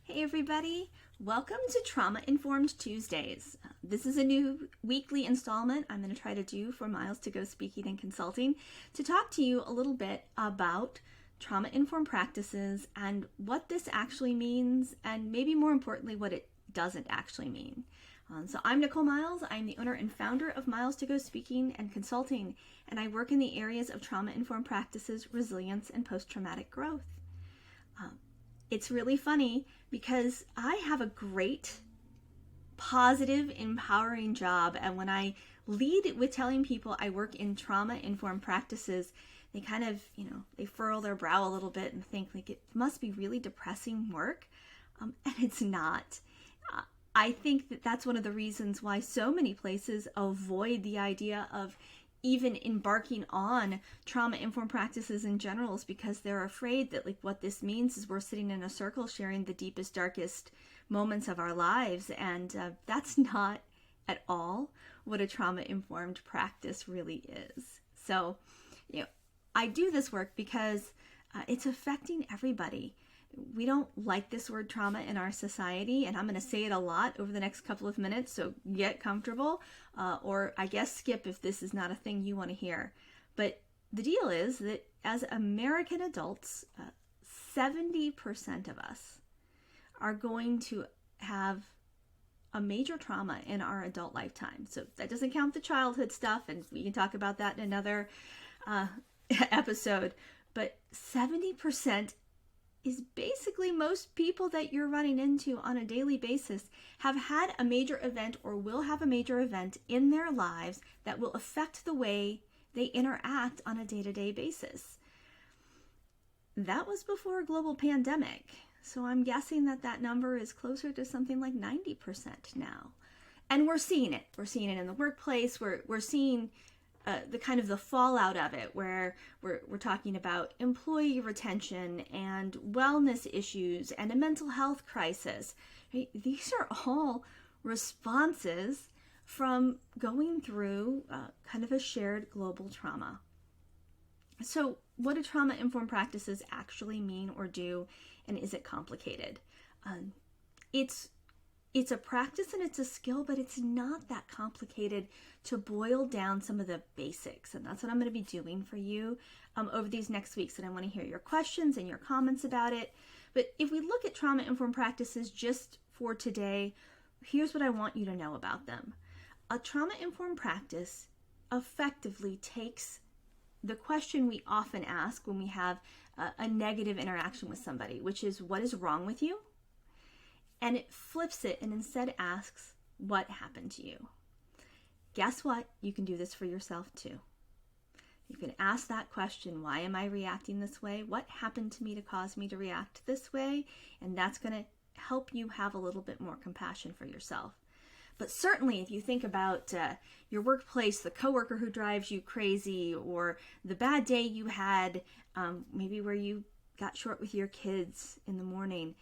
Hey everybody, welcome to Trauma Informed Tuesdays. This is a new weekly installment I'm going to try to do for Miles to Go Speaking and Consulting to talk to you a little bit about trauma informed practices and what this actually means, and maybe more importantly, what it doesn't actually mean. So I'm Nicole Miles. I'm the owner and founder of Miles to Go Speaking and Consulting, and I work in the areas of trauma informed practices, resilience, and post-traumatic growth. It's really funny because I have a great, positive, empowering job. And when I lead with telling people I work in trauma-informed practices, they kind of, they furrow their brow a little bit and think like it must be really depressing work. And it's not. I think that that's one of the reasons why so many places avoid the idea of even embarking on trauma-informed practices in general, is because they're afraid that what this means is we're sitting in a circle sharing the deepest, darkest moments of our lives, and that's not at all what a trauma-informed practice really is. So, I do this work because it's affecting everybody. We don't like this word trauma in our society, and I'm going to say it a lot over the next couple of minutes, so get comfortable, or I guess skip if this is not a thing you want to hear. But the deal is that as American adults, 70% of us are going to have a major trauma in our adult lifetime. So that doesn't count the childhood stuff, and we can talk about that in another episode, but 70% is basically most people that you're running into on a daily basis have had a major event or will have a major event in their lives that will affect the way they interact on a day-to-day basis. That was before a global pandemic, so I'm guessing that number is closer to something like 90% now. And we're seeing it. We're seeing it in the workplace. We're seeing the fallout of it, where we're talking about employee retention and wellness issues and a mental health crisis. Right? These are all responses from going through kind of a shared global trauma. So what do trauma-informed practices actually mean or do, and is it complicated? It's a practice and it's a skill, but it's not that complicated to boil down some of the basics. And that's what I'm going to be doing for you over these next weeks. And I want to hear your questions and your comments about it. But if we look at trauma-informed practices just for today, here's what I want you to know about them. A trauma-informed practice effectively takes the question we often ask when we have a negative interaction with somebody, which is, what is wrong with you? And it flips it and instead asks, what happened to you? Guess what? You can do this for yourself too. You can ask that question, why am I reacting this way? What happened to me to cause me to react this way? And that's going to help you have a little bit more compassion for yourself. But certainly if you think about your workplace, the coworker who drives you crazy, or the bad day you had, maybe where you got short with your kids in the morning,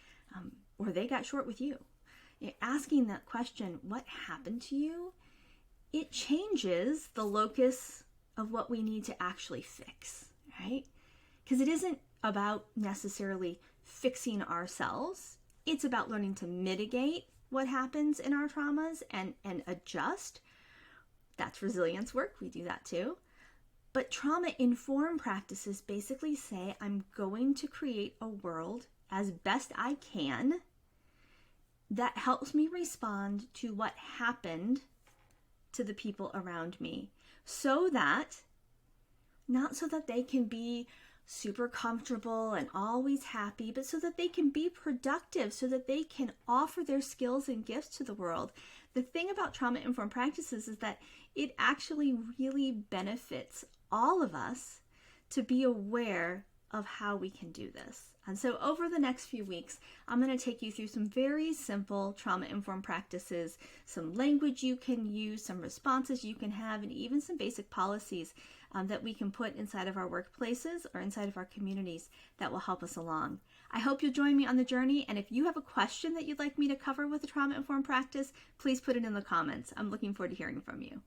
or they got short with you. Asking that question, what happened to you? It changes the locus of what we need to actually fix, right? Because it isn't about necessarily fixing ourselves. It's about learning to mitigate what happens in our traumas and adjust. That's resilience work. We do that too. But trauma-informed practices basically say, I'm going to create a world as best I can that helps me respond to what happened to the people around me, so that, not so that they can be super comfortable and always happy, but so that they can be productive, so that they can offer their skills and gifts to the world. The thing about trauma-informed practices is that it actually really benefits all of us to be aware of how we can do this. And so over the next few weeks, I'm going to take you through some very simple trauma-informed practices, some language you can use, some responses you can have, and even some basic policies that we can put inside of our workplaces or inside of our communities that will help us along. I hope you'll join me on the journey, and if you have a question that you'd like me to cover with a trauma-informed practice, please put it in the comments. I'm looking forward to hearing from you.